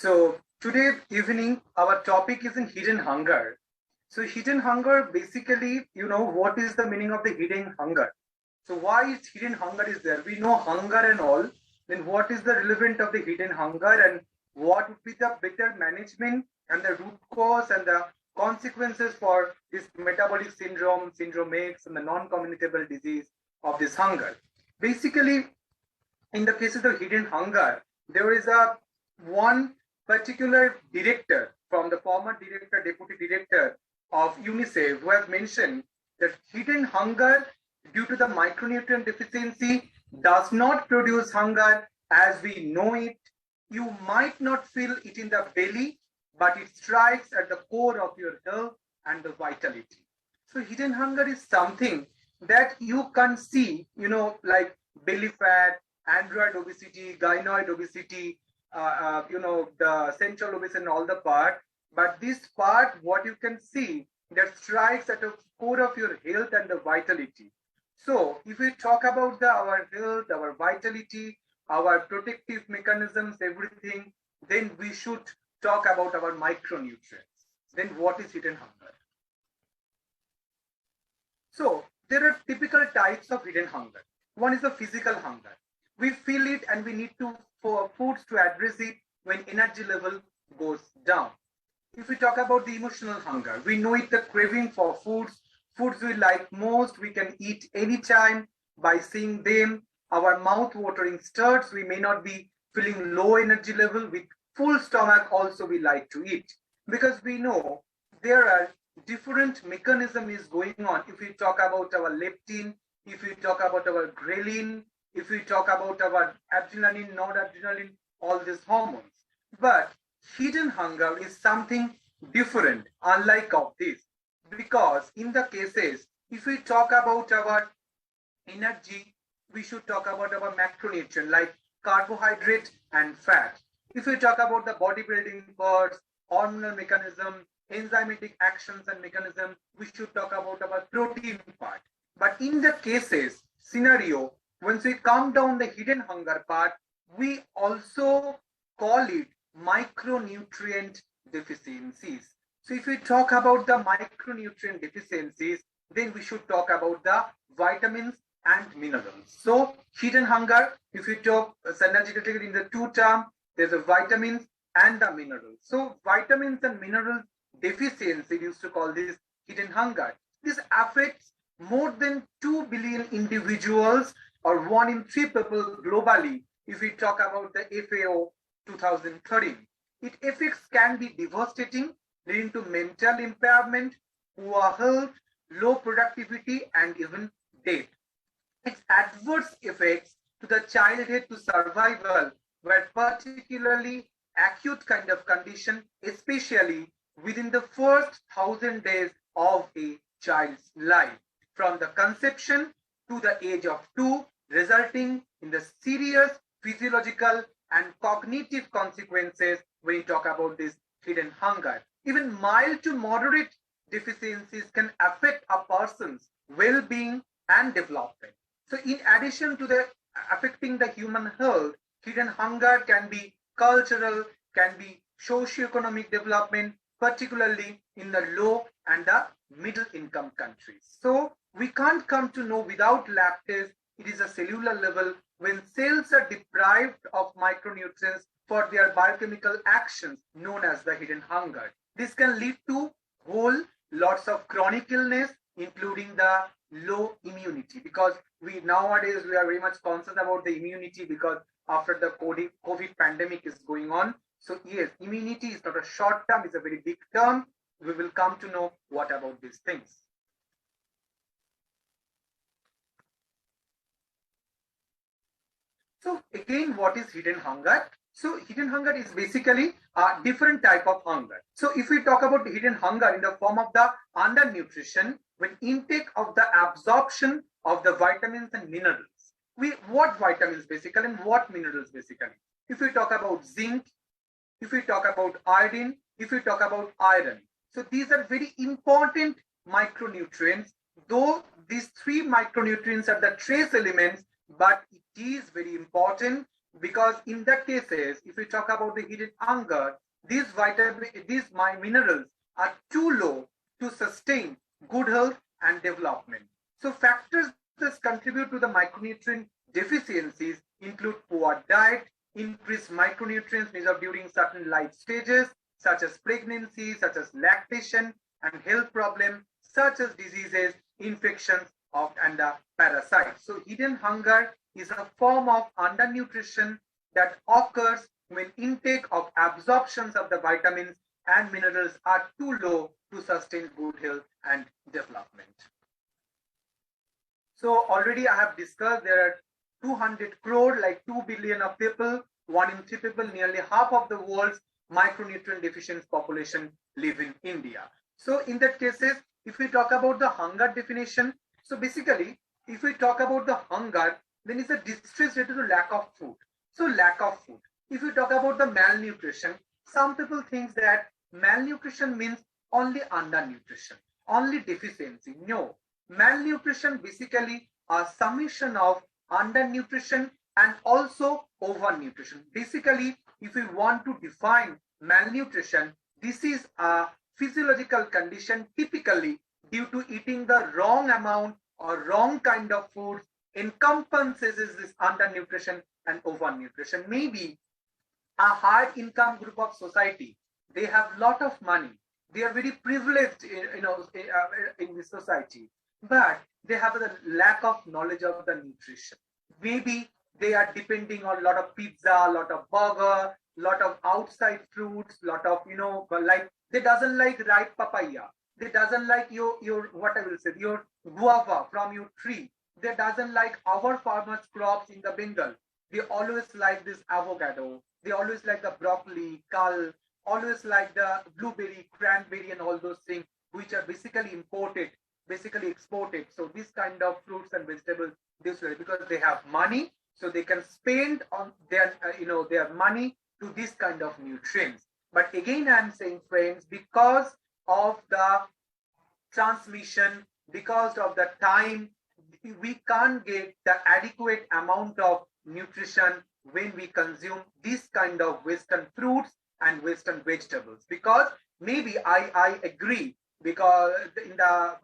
So today evening, our topic is in hidden hunger. So hidden hunger, basically, what is the meaning of the hidden hunger? So why is hidden hunger is there? We know hunger and all. Then what is the relevant of the hidden hunger and what would be the better management and the root cause and the consequences for this metabolic syndrome X, and the non-communicable disease of this hunger? Basically, in the cases of hidden hunger, there is a one particular director from the former director, deputy director of UNICEF, who has mentioned that hidden hunger due to the micronutrient deficiency does not produce hunger as we know it. You might not feel it in the belly, but it strikes at the core of your health and the vitality. So hidden hunger is something that you can see, like belly fat, android obesity, gynoid obesity, the central obesity and all the part. But this part, what you can see, that strikes at the core of your health and the vitality. So if we talk about our health, our vitality, our protective mechanisms, everything, then we should talk about our micronutrients. Then what is hidden hunger? So there are typical types of hidden hunger. One is the physical hunger. We feel it and we need for foods to address it when energy level goes down. If we talk about the emotional hunger, we know it, the craving for foods we like most, we can eat anytime by seeing them. Our mouth watering starts, we may not be feeling low energy level, with full stomach also we like to eat, because we know there are different mechanism is going on. If we talk about our leptin, if we talk about our ghrelin, if we talk about our adrenaline, noradrenaline, all these hormones. But hidden hunger is something different, unlike of this, because in the cases, if we talk about our energy, we should talk about our macronutrient like carbohydrate and fat. If we talk about the bodybuilding parts, hormonal mechanism, enzymatic actions and mechanism, we should talk about our protein part. But in the cases, scenario, once we come down the hidden hunger part, we also call it micronutrient deficiencies. So if we talk about the micronutrient deficiencies, then we should talk about the vitamins and minerals. So hidden hunger, if we talk synergetically in the two terms, there's a vitamins and the minerals. So vitamins and mineral deficiency, we used to call this hidden hunger. This affects more than 2 billion individuals, or 1 in 3 people globally, if we talk about the FAO 2013. Its effects can be devastating, leading to mental impairment, poor health, low productivity, and even death. Its adverse effects to the childhood to survival were particularly acute kind of condition, especially within the first 1,000 days of a child's life, from the conception to the age of 2, resulting in the serious physiological and cognitive consequences when you talk about this hidden hunger. Even mild to moderate deficiencies can affect a person's well-being and development. So in addition to the affecting the human health, hidden hunger can be cultural, can be socio-economic development, particularly in the low and the middle income countries. So we can't come to know without lactase. It is a cellular level when cells are deprived of micronutrients for their biochemical actions known as the hidden hunger. This can lead to lots of chronic illness, including the low immunity, because nowadays we are very much concerned about the immunity, because after the COVID pandemic is going on. So yes, immunity is not a short term, it's a very big term. We will come to know what about these things. So again, what is hidden hunger? So hidden hunger is basically a different type of hunger. So if we talk about hidden hunger in the form of the undernutrition, when intake of the absorption of the vitamins and minerals. What vitamins basically and what minerals basically? If we talk about zinc, if we talk about iodine, if we talk about iron. So these are very important micronutrients, though these 3 micronutrients are the trace elements, but it is very important because in that cases, if we talk about the hidden hunger, these minerals are too low to sustain good health and development. So factors that contribute to the micronutrient deficiencies include poor diet, increased micronutrients needed during certain life stages, such as pregnancy, such as lactation, and health problems such as diseases, infections, and parasites. So hidden hunger is a form of undernutrition that occurs when intake of absorptions of the vitamins and minerals are too low to sustain good health and development. So already I have discussed there are 200 crore, like 2 billion of people, 1 in 3 people, nearly half of the world's micronutrient deficient population live in India. So in that cases, if we talk about the hunger definition, so basically, if we talk about the hunger, then it's a distress related to lack of food. So lack of food. If we talk about the malnutrition, some people think that malnutrition means only undernutrition, only deficiency. No, malnutrition basically a summation of undernutrition and also overnutrition. Basically, if we want to define malnutrition, this is a physiological condition typically due to eating the wrong amount or wrong kind of foods encompasses this undernutrition and overnutrition. Maybe a high income group of society, they have lot of money, they are very privileged in this society, but they have a lack of knowledge of the nutrition. Maybe they are depending on a lot of pizza, a lot of burger, lot of outside fruits, lot of like they doesn't like ripe papaya, they doesn't like your what I will say, your guava from your tree, they doesn't like our farmers crops in the Bengal. They always like this avocado, they always like the broccoli, kale, always like the blueberry, cranberry, and all those things which are basically imported, basically exported. So this kind of fruits and vegetables, this way, because they have money, so they can spend on their their money to this kind of nutrients. But again, I'm saying, friends, because of the transmission, because of the time, we can't get the adequate amount of nutrition when we consume this kind of Western fruits and Western vegetables. Because maybe I agree, because in the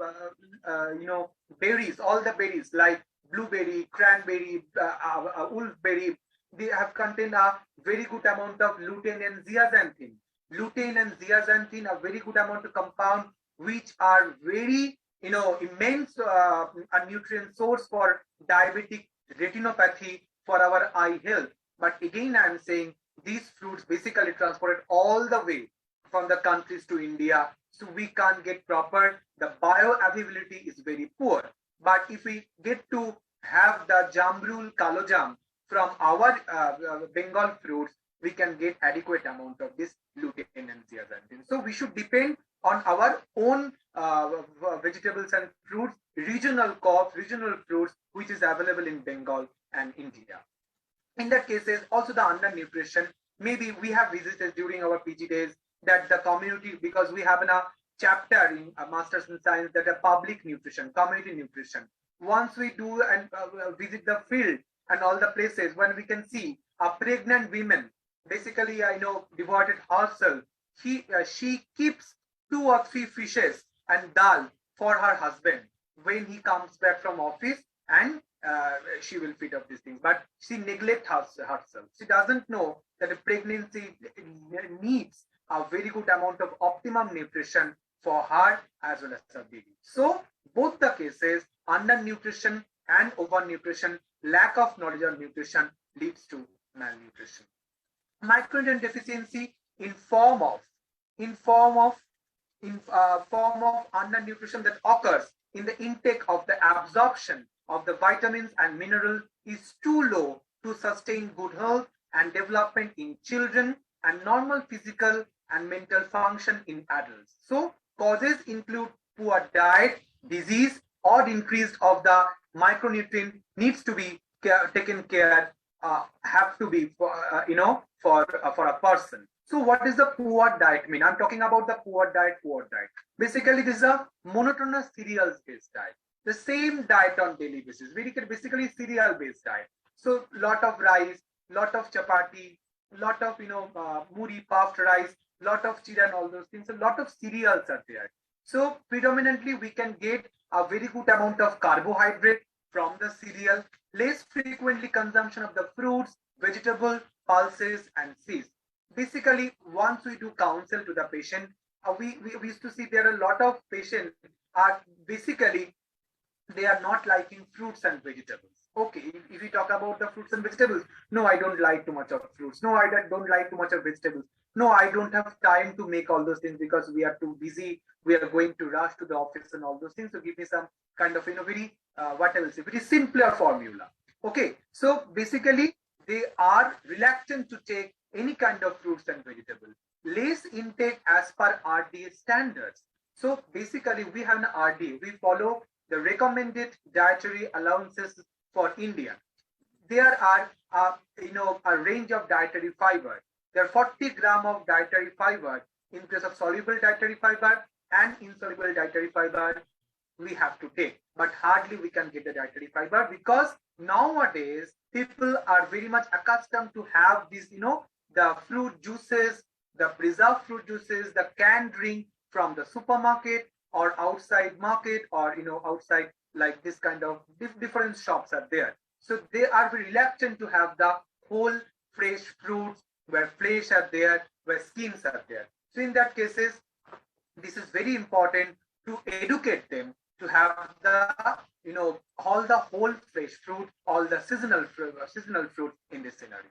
berries, all the berries like blueberry, cranberry, wolfberry, they have contained a very good amount of lutein and zeaxanthin. Lutein and zeaxanthin are very good amount of compound which are very immense a nutrient source for diabetic retinopathy, for our eye health. But again, I am saying these fruits basically transported all the way from the countries to India, so we can't get proper, the bioavailability is very poor. But if we get to have the jamrul kalojam from our Bengal fruits, we can get adequate amount of this lutein and zeaxanthin. So we should depend on our own vegetables and fruits, regional crops, regional fruits, which is available in Bengal and India. In that cases, also the undernutrition, maybe we have visited during our PG days that the community, because we have a chapter in Masters in Science that a public nutrition, community nutrition. Once we do and visit the field and all the places, when we can see a pregnant women, basically devoted herself, she keeps 2 or 3 fishes and dal for her husband when he comes back from office, and she will feed up these things. But she neglects herself. She doesn't know that a pregnancy needs a very good amount of optimum nutrition for her as well as her baby. So both the cases, undernutrition and overnutrition, lack of knowledge of nutrition leads to malnutrition. Micronutrient deficiency in form of undernutrition that occurs in the intake of the absorption of the vitamins and minerals is too low to sustain good health and development in children and normal physical and mental function in adults. So causes include poor diet, disease, or increase of the micronutrient needs to be taken care, have to be for a person. So what does the poor diet mean? I'm talking about the poor diet. Basically, this is a monotonous cereals-based diet. The same diet on daily basis. Basically cereal-based diet. So lot of rice, lot of chapati, lot of muri, puffed rice, lot of chira and all those things. A lot of cereals are there. So predominantly we can get a very good amount of carbohydrate from the cereal, less frequently consumption of the fruits, vegetable, pulses and seeds. Basically, once we do counsel to the patient, we used to see there are a lot of patients are basically they are not liking fruits and vegetables. Okay, if we talk about the fruits and vegetables, no, I don't like too much of fruits. No, I don't like too much of vegetables. No, I don't have time to make all those things because we are too busy. We are going to rush to the office and all those things. So give me some kind of very what I will say, very simpler formula. Okay, so basically they are reluctant to take any kind of fruits and vegetables. Less intake as per RDA standards. So basically we have an RDA. We follow the recommended dietary allowances for India. There are a range of dietary fiber. There are 40 gram of dietary fiber in case of soluble dietary fiber and insoluble dietary fiber we have to take, but hardly we can get the dietary fiber because nowadays people are very much accustomed to have these, the fruit juices, the preserved fruit juices, the canned drink from the supermarket or outside market or outside like this kind of different shops are there. So they are very reluctant to have the whole fresh fruits where flesh are there, where skins are there. So in that cases, this is very important to educate them to have the all the whole fresh fruit, all the seasonal fruit in this scenario.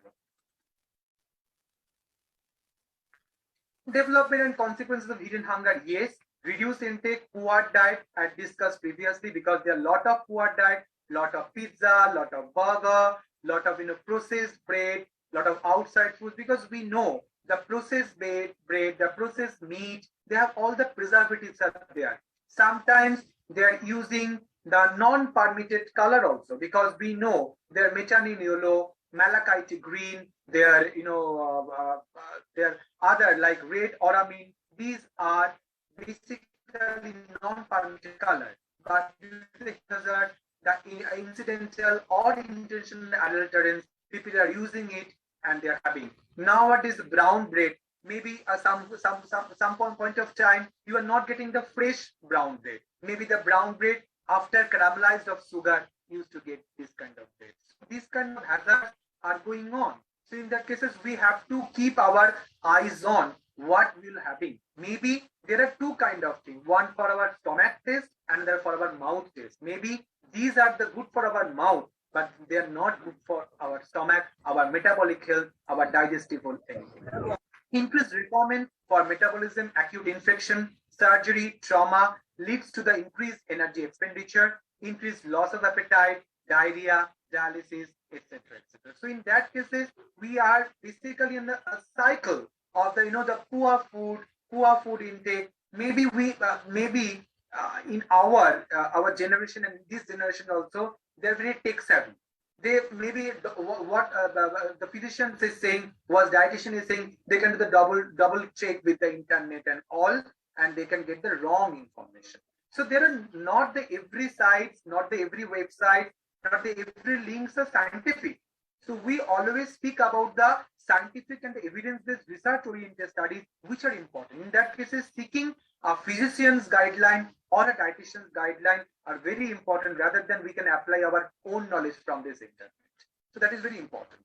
Development and consequences of hidden hunger. Yes, reduce intake, poor diet, I discussed previously because there are a lot of poor diet, lot of pizza, lot of burger, lot of processed bread, lot of outside foods, because we know the processed bread, the processed meat, they have all the preservatives are there. Sometimes they are using the non-permitted color also because we know they're melanin yellow, malachite green, they're they're other like red oramine. These are basically non-permitted color, but due to the hazard, the incidental or intentional adulterants, people are using it and they are having. Nowadays, brown bread, maybe some point of time you are not getting the fresh brown bread. Maybe the brown bread after caramelized of sugar used to get this kind of bread. So these kind of hazards are going on. So in that cases, we have to keep our eyes on what we'll having. Maybe there are two kind of things. One for our stomach taste and another for our mouth taste. Maybe these are the good for our mouth, but they are not good for our stomach, our metabolic health, our digestive health, anything. Increased requirement for metabolism, acute infection, surgery, trauma leads to the increased energy expenditure, increased loss of appetite, diarrhea, dialysis, etc., etc. So in that cases, we are basically in a cycle of the poor food intake. Maybe in our generation and this generation also, they're very tech savvy. They maybe what the physician is saying was dietitian is saying they can do the double check with the internet and all, and they can get the wrong information. So there are not the every sites, not the every website, not the every links are scientific. So we always speak about the scientific and the evidence-based research-oriented studies, which are important. In that case, seeking a physician's guideline or a dietitian's guideline are very important rather than we can apply our own knowledge from this internet. So that is very important.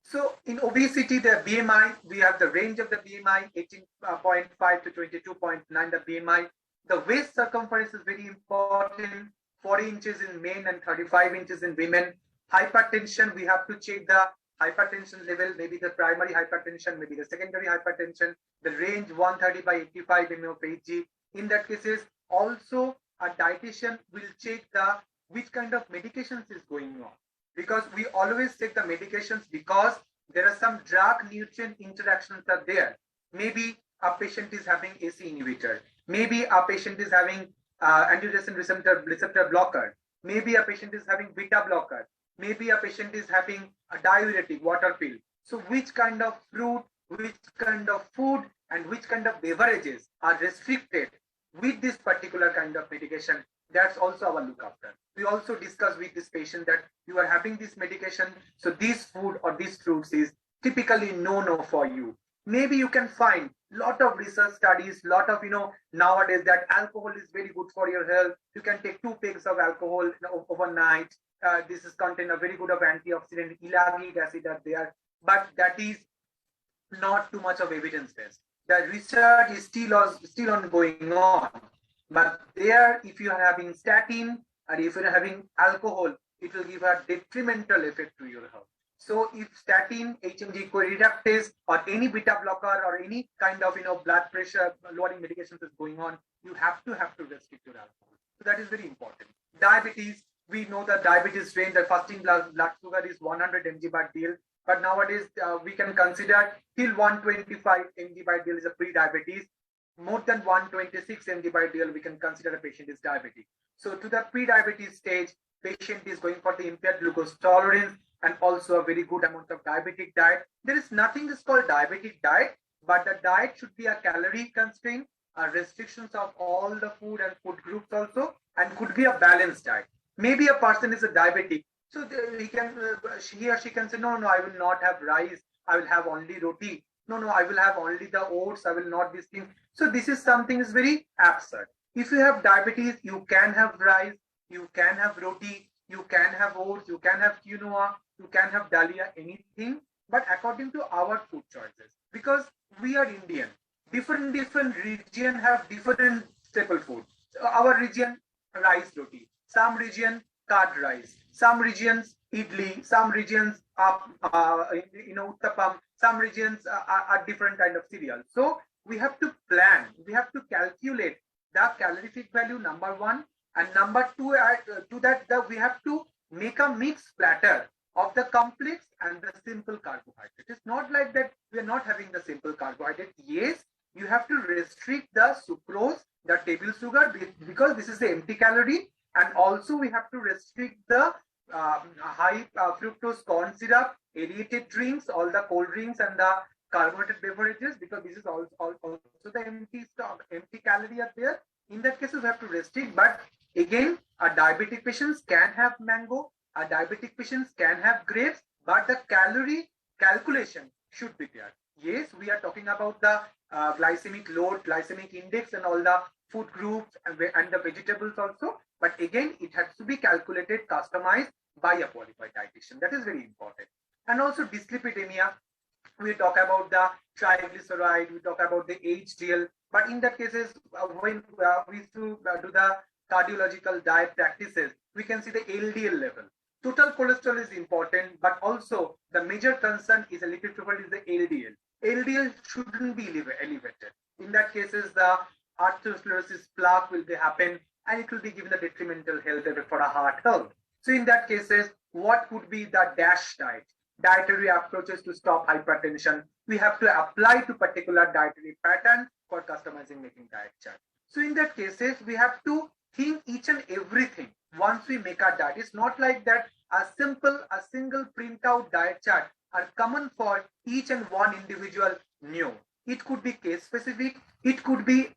So in obesity, the BMI, we have the range of the BMI, 18.5 to 22.9 the BMI. The waist circumference is very important, 40 inches in men and 35 inches in women. Hypertension, we have to check the hypertension level, maybe the primary hypertension, maybe the secondary hypertension, the range 130 by 85 mg/kg. In that cases, also a dietitian will check the which kind of medications is going on, because we always check the medications because there are some drug nutrient interactions are there. Maybe a patient is having AC inhibitor, maybe a patient is having androgen receptor blocker, maybe a patient is having beta blocker, maybe a patient is having a diuretic water pill. So which kind of fruit, which kind of food, and which kind of beverages are restricted with this particular kind of medication, That's also our look after. We also discuss with this patient that you are having this medication, so this food or these fruits is typically no for you. Maybe you can find lot of research studies, lot of nowadays that alcohol is very good for your health. You can take 2 pegs of alcohol overnight. This is contain a very good of antioxidant, ellagic acid are there, but that is not too much of evidence based. The research is still on going on. But there, if you are having statin or if you are having alcohol, it will give a detrimental effect to your health. So if statin, HMG reductase, or any beta blocker or any kind of blood pressure lowering medications is going on, you have to restrict your alcohol. So that is very important. Diabetes, we know that diabetes range, the fasting blood sugar is 100 mg per dl. But nowadays we can consider till 125 mg by dl is a pre-diabetes. More than 126 mg by dl, we can consider a patient is diabetic. So to the pre-diabetes stage, patient is going for the impaired glucose tolerance and also a very good amount of diabetic diet. There is nothing is called diabetic diet, but the diet should be a calorie constraint, restrictions of all the food and food groups also, and could be a balanced diet. Maybe a person is a diabetic, so he or she can say, no, I will not have rice, I will have only roti. No, I will have only the oats, I will not this thing. So this is something is very absurd. If you have diabetes, you can have rice, you can have roti, you can have oats, you can have quinoa, you can have dalia, anything, but according to our food choices. Because we are Indian, different region have different staple food. So our region, rice roti. Some region, curd rice. Some regions, idli. Some regions, uttapam. Some regions are different kind of cereal. So we have to plan. We have to calculate the calorific value, number one, and number two. To that, we have to make a mixed platter of the complex and the simple carbohydrate. It's not like that we are not having the simple carbohydrate. Yes, you have to restrict the sucrose, the table sugar, because this is the empty calorie, and also we have to restrict the high fructose corn syrup, aerated drinks, all the cold drinks and the carbonated beverages, because this is also the empty calorie are there. In that case, we have to restrict. But again, a diabetic patients can have mango, a diabetic patients can have grapes, but the calorie calculation should be there. Yes, we are talking about the glycemic load, glycemic index, and all the food groups and the vegetables also. But again, it has to be calculated, customized by a qualified dietitian. That is very important. And also dyslipidemia, we talk about the triglyceride, we talk about the HDL. But in that cases, when we used to do the cardiological diet practices, we can see the LDL level. Total cholesterol is important, but also the major concern is a lipid profile is the LDL. LDL shouldn't be elevated. In that cases, the atherosclerosis plaque will happen, and it will be given a detrimental health effect for a heart health. So in that cases, what could be the DASH diet? Dietary approaches to stop hypertension. We have to apply to particular dietary pattern for customizing making diet chart. So in that cases, we have to think each and everything once we make our diet. It's not like that a single printout diet chart are common for each and one individual. No, it could be case specific. It could be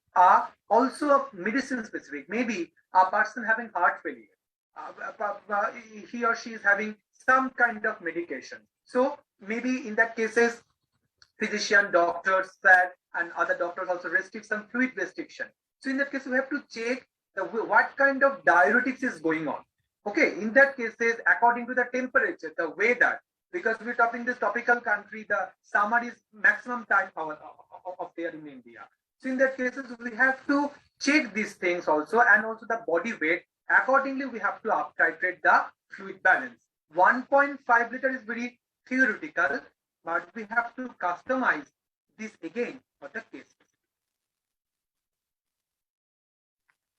also medicine specific. Maybe a person having heart failure, he or she is having some kind of medication. So maybe in that cases, physician, doctors, and other doctors also restrict some fluid restriction. So in that case, we have to check what kind of diuretics is going on. Okay, in that cases, according to the temperature, the weather, because we're talking this tropical country, the summer is maximum time of there in India. So in that cases, we have to check these things also, and also the body weight. Accordingly, we have to up titrate the fluid balance. 1.5 liter is very theoretical, but we have to customize this again for the case.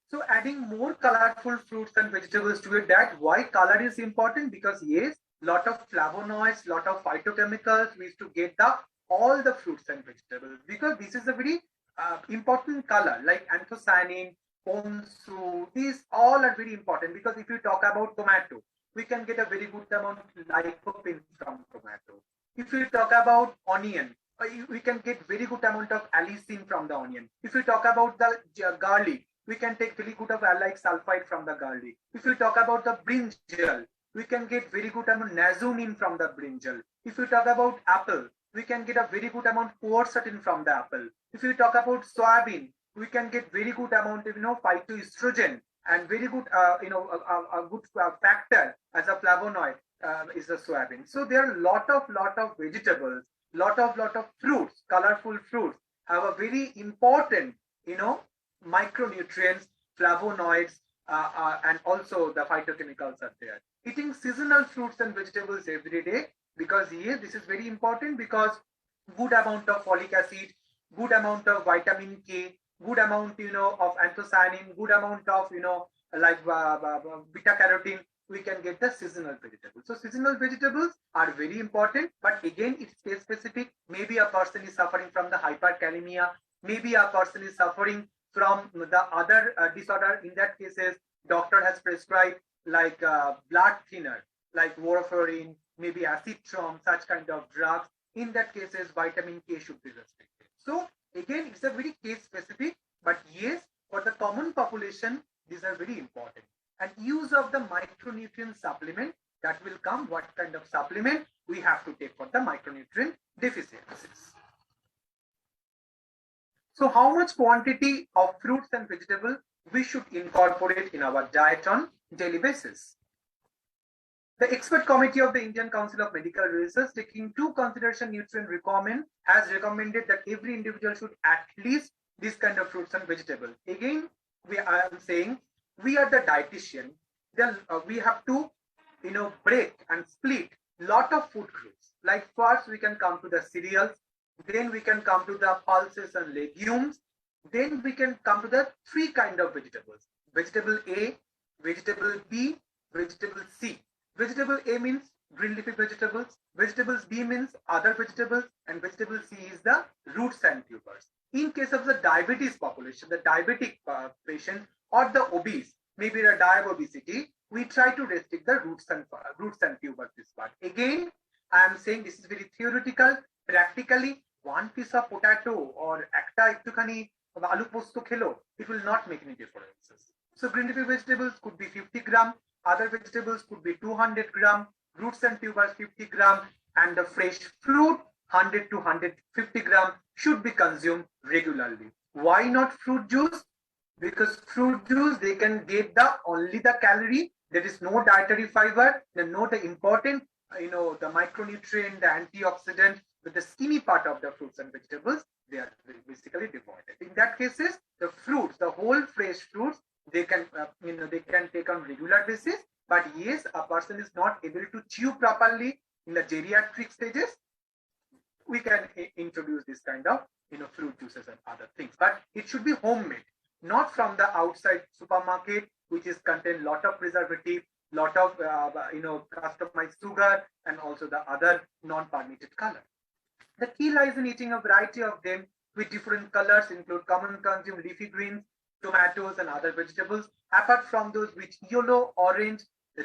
So adding more colorful fruits and vegetables to your diet. Why color is important? Because yes, lot of flavonoids, lot of phytochemicals, we used to get all the fruits and vegetables, because this is a very important color, like anthocyanin, ponzu. These all are very important, because if you talk about tomato, we can get a very good amount of lycopene from tomato. If you talk about onion, we can get very good amount of allicin from the onion. If you talk about the garlic, we can take very good of allyl sulfide from the garlic. If we talk about the brinjal, we can get very good amount nasonin from the brinjal. If we talk about apple, we can get a very good amount quercetin from the apple. If we talk about soybean, we can get very good amount of phytoestrogen and very good a good factor as a flavonoid is the soybean. So there are lot of vegetables, lot of fruits, colorful fruits have a very important micronutrients, flavonoids, and also the phytochemicals are there. Eating seasonal fruits and vegetables every day, because yes, this is very important, because good amount of folic acid, good amount of vitamin K, good amount of anthocyanin, good amount of like beta carotene, we can get the seasonal vegetables. So seasonal vegetables are very important, but again it's case specific. Maybe a person is suffering from the hyperkalemia, maybe a person is suffering from the other disorder. In that cases, doctor has prescribed like blood thinner, like warfarin, maybe acetrom, such kind of drugs. In that cases, vitamin K should be restricted. So again, it's a very case specific, but yes, for the common population, these are very important. And use of the micronutrient supplement, that will come what kind of supplement we have to take for the micronutrient deficiencies. So how much quantity of fruits and vegetables we should incorporate in our diet on daily basis? The expert committee of the Indian Council of Medical Research, taking into consideration nutrient requirement, has recommended that every individual should at least this kind of fruits and vegetables. Again, I am saying we are the dietitian. Then we have to break and split lot of food groups. Like first we can come to the cereals, then we can come to the pulses and legumes, then we can come to the three kind of vegetables: vegetable A, vegetable B, vegetable C. Vegetable A means green leafy vegetables, vegetables B means other vegetables, and vegetable C is the roots and tubers. In case of the diabetes population, the diabetic patient or the obese, maybe the diabobesity, we try to restrict the roots and tubers this part. Again, I am saying this is very theoretical. Practically, one piece of potato or ekta ektukhani alu posto khelo, it will not make any differences. So green leafy vegetables could be 50 gram, other vegetables could be 200 gram, roots and tubers 50 gram, and the fresh fruit 100 to 150 gram should be consumed regularly. Why not fruit juice? Because fruit juice, they can get only the calorie, there is no dietary fiber, then no the important the micronutrient, the antioxidant, with the skinny part of the fruits and vegetables, they are basically devoid. In that cases, the fruits, the whole fresh fruits, they can they can take on regular basis. But yes, a person is not able to chew properly in the geriatric stages, we can introduce this kind of fruit juices and other things. But it should be homemade, not from the outside supermarket, which is contain lot of preservative, lot of customized sugar, and also the other non-permitted color. The key lies in eating a variety of them with different colors, include common consumed leafy greens, tomatoes, and other vegetables. Apart from those which yellow, orange,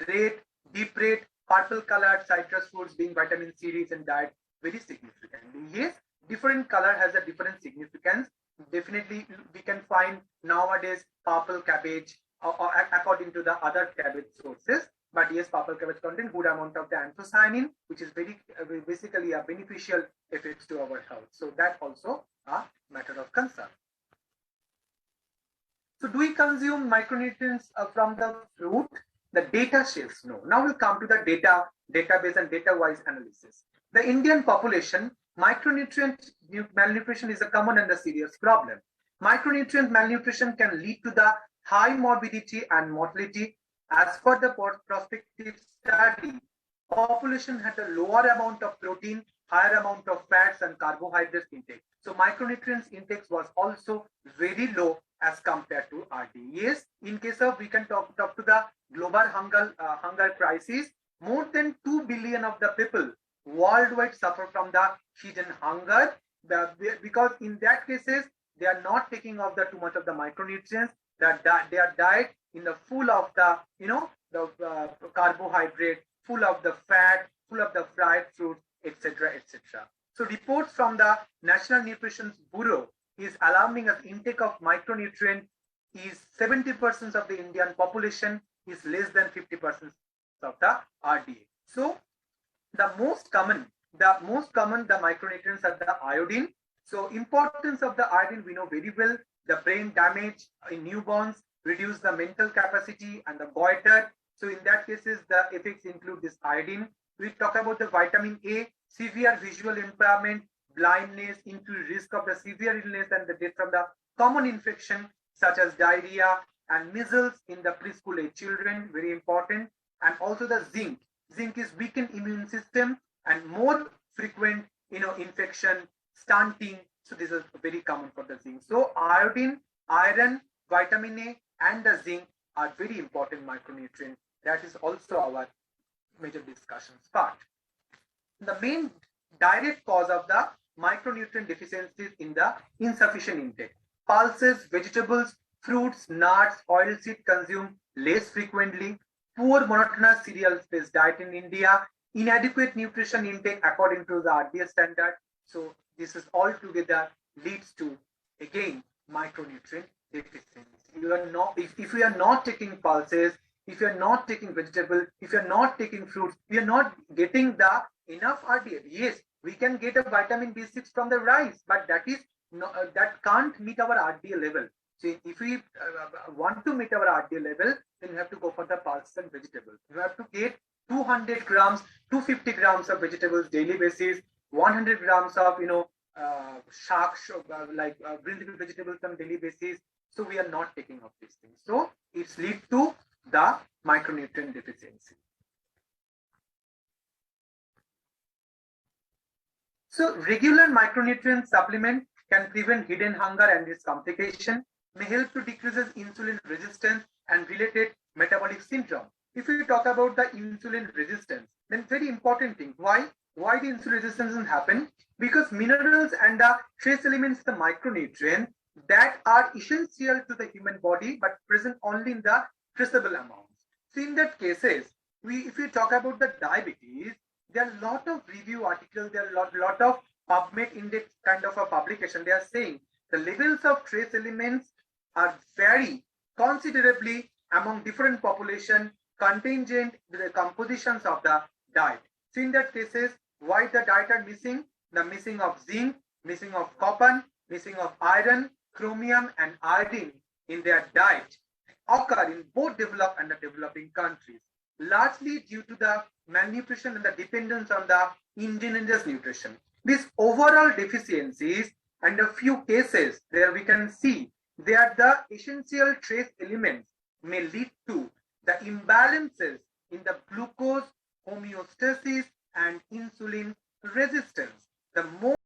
red, deep red, purple colored citrus fruits being vitamin C rich and diet very significantly. Yes, different color has a different significance. Definitely, we can find nowadays purple cabbage according to the other cabbage sources. But yes, purple cabbage contain good amount of the anthocyanin, which is very basically a beneficial effects to our health. So that also a matter of concern. So do we consume micronutrients from the fruit? The data says no. Now we'll come to the database and data-wise analysis. The Indian population, micronutrient malnutrition is a common and a serious problem. Micronutrient malnutrition can lead to the high morbidity and mortality. As per the prospective study, population had a lower amount of protein, higher amount of fats and carbohydrates intake. So micronutrients intake was also very low as compared to RD. Yes, in case of, we can talk to the global hunger crisis, more than 2 billion of the people worldwide suffer from the hidden hunger, because in that cases, they are not taking off too much of the micronutrients, that their diet in the full of the carbohydrate, full of the fat, full of the fried fruits, etc., etc. So reports from the National Nutrition Bureau is alarming as intake of micronutrient is 70% of the Indian population is less than 50% of the RDA. So the most common the micronutrients are the iodine. So importance of the iodine we know very well. The brain damage in newborns, reduce the mental capacity and the goiter. So in that cases the effects include this iodine. We talk about the vitamin A, severe visual impairment, blindness, increased risk of the severe illness and the death from the common infection such as diarrhea and measles in the preschool age children, very important. And also the zinc. Zinc is weakened immune system and more frequent, infection, stunting. So this is very common for the zinc. So iodine, iron, vitamin A, and the zinc are very important micronutrients. That is also our major discussions part. The main direct cause of the micronutrient deficiencies in the insufficient intake. Pulses, vegetables, fruits, nuts, oilseed consumed less frequently. Poor monotonous cereal-based diet in India. Inadequate nutrition intake according to the RDA standard. So this is all together leads to again micronutrient deficiency. If we are not taking pulses, if you are not taking vegetables, if you are not taking fruits, we are not getting the enough RDA. Yes, we can get a vitamin B6 from the rice, but that is that can't meet our RDA level. So if we want to meet our RDA level, then we have to go for the pulses and vegetables. We have to get 200 grams, 250 grams of vegetables daily basis, 100 grams of green vegetables on daily basis. So we are not taking of these things. So it's lead to the micronutrient deficiency. So regular micronutrient supplement can prevent hidden hunger and its complication, may help to decreases insulin resistance and related metabolic syndrome. If we talk about the insulin resistance, then very important thing. Why the insulin resistance doesn't happen? Because minerals and the trace elements, the micronutrients that are essential to the human body but present only in the traceable amounts. So in that cases, if we talk about the diabetes, there are a lot of review articles, there are a lot of PubMed index kind of a publication. They are saying the levels of trace elements are vary considerably among different population contingent to the compositions of the diet. So in that cases, why the diet are missing? The missing of zinc, missing of copper, missing of iron, chromium and iodine in their diet occur in both developed and the developing countries, largely due to the malnutrition and the dependence on the indigenous nutrition. These overall deficiencies and a few cases there we can see that the essential trace elements may lead to the imbalances in the glucose homeostasis and insulin resistance. The more